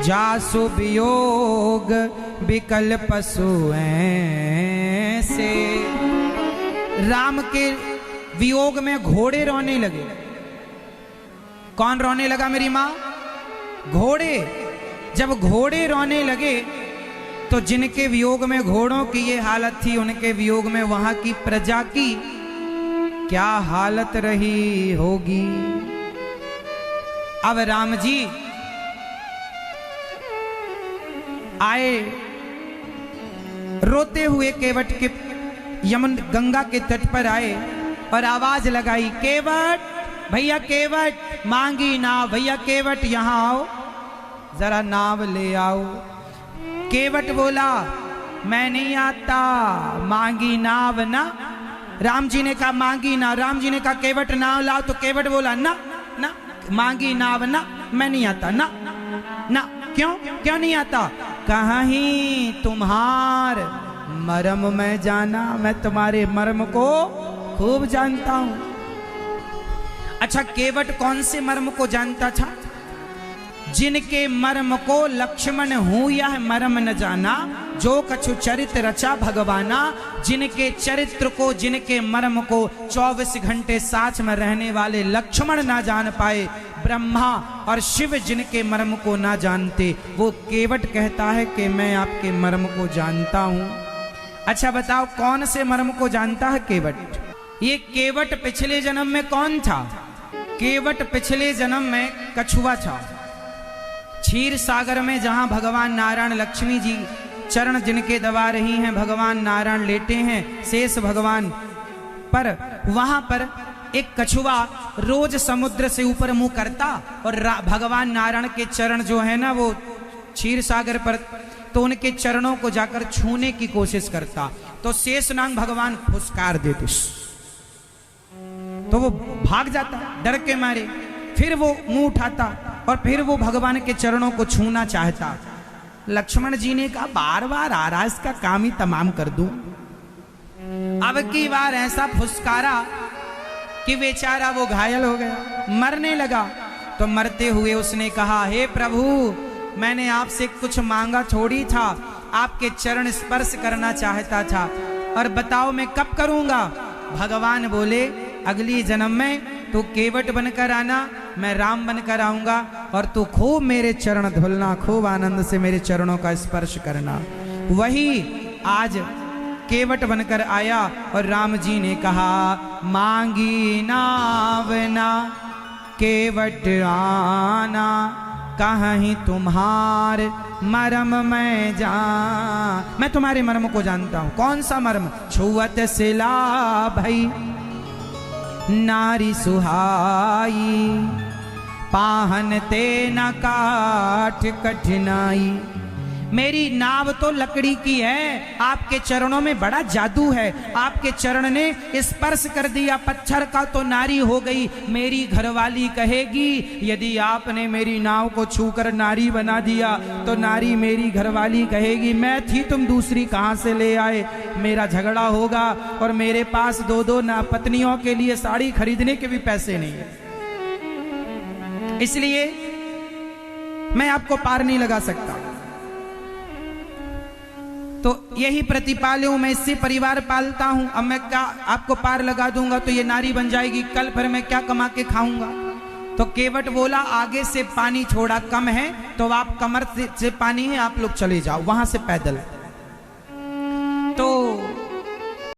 जासु वियोग विकल पशु ऐसे। राम के वियोग में घोड़े रोने लगे। कौन रोने लगा मेरी माँ? घोड़े। जब घोड़े रोने लगे तो जिनके वियोग में घोड़ों की ये हालत थी, उनके वियोग में वहां की प्रजा की क्या हालत रही होगी। अब राम जी आए रोते हुए केवट के यमुन गंगा के तट पर आए और आवाज लगाई, केवट भैया केवट, मांगी नाव, भैया केवट यहां आओ, जरा नाव ले आओ। केवट बोला मैं नहीं आता, मांगी नाव ना। राम जी ने कहा मांगी नाव, राम जी ने कहा केवट नाव लाओ, तो केवट बोला ना ना, मांगी नाव ना, मैं नहीं आता ना ना। क्यों क्यों नहीं आता? कहीं तुम्हार मर्म में जाना, मैं तुम्हारे मर्म को खूब जानता हूं। अच्छा, केवट कौन से मर्म को जानता था? जिनके मर्म को लक्ष्मण हूं यह मर्म न जाना, जो कछु चरित्र रचा भगवाना। जिनके चरित्र को, जिनके मर्म को 24 घंटे साथ में रहने वाले लक्ष्मण ना जान पाए, ब्रह्मा और शिव जिनके मर्म को ना जानते, वो केवट कहता है कि मैं आपके मर्म को जानता हूं। अच्छा बताओ कौन से मर्म को जानता है केवट? ये केवट पिछले जन्म में कौन था? केवट पिछले जन्म में कछुआ था। क्षीर सागर में जहां भगवान नारायण लक्ष्मी जी चरण जिनके दबा रही हैं, भगवान नारायण लेटे हैं शेष भगवान पर, वहां पर एक कछुआ रोज समुद्र से ऊपर मुंह करता और भगवान नारायण के चरण जो है ना वो क्षीर सागर पर, तो उनके चरणों को जाकर छूने की कोशिश करता, तो शेषनाग भगवान फुसकार देते, तो वो भाग जाता डर के मारे। फिर वो मुंह उठाता और फिर वो भगवान के चरणों को छूना चाहता। लक्ष्मण जी ने कहा बार बार आ रहा, इसका काम ही तमाम कर दूं। अब की बार ऐसा फुसकारा कि बेचारा वो घायल हो गया, मरने लगा। तो मरते हुए उसने कहा, हे प्रभु मैंने आपसे कुछ मांगा थोड़ी था, आपके चरण स्पर्श करना चाहता था, और बताओ मैं कब करूंगा? भगवान बोले अगली जन्म में तू केवट बनकर आना, मैं राम बनकर आऊंगा, और तू खूब मेरे चरण धुलना, खूब आनंद से मेरे चरणों का स्पर्श करना। वही आज केवट बनकर आया और राम जी ने कहा मांगी नाव ना केवट आना, कहीं तुम्हार मर्म में जा। मैं तुम्हारे मर्म को जानता हूं। कौन सा मर्म? छुअत सिला भई नारी सुहाई, पाहन ते न काठ कठिनाई। मेरी नाव तो लकड़ी की है, आपके चरणों में बड़ा जादू है। आपके चरण ने स्पर्श कर दिया पत्थर का तो नारी हो गई। मेरी घरवाली कहेगी यदि आपने मेरी नाव को छूकर नारी बना दिया तो नारी मेरी घरवाली कहेगी मैं थी, तुम दूसरी कहां से ले आए। मेरा झगड़ा होगा और मेरे पास दो दो ना पत्नियों के लिए साड़ी खरीदने के भी पैसे नहीं है, इसलिए मैं आपको पार नहीं लगा सकता। तो यही प्रतिपालू, मैं इससे परिवार पालता हूं। अब मैं क्या आपको पार लगा दूंगा तो ये नारी बन जाएगी, कल फिर मैं क्या कमा के खाऊंगा? तो केवट बोला आगे से पानी थोड़ा कम है, तो आप कमर से पानी है, आप लोग चले जाओ वहां से पैदल।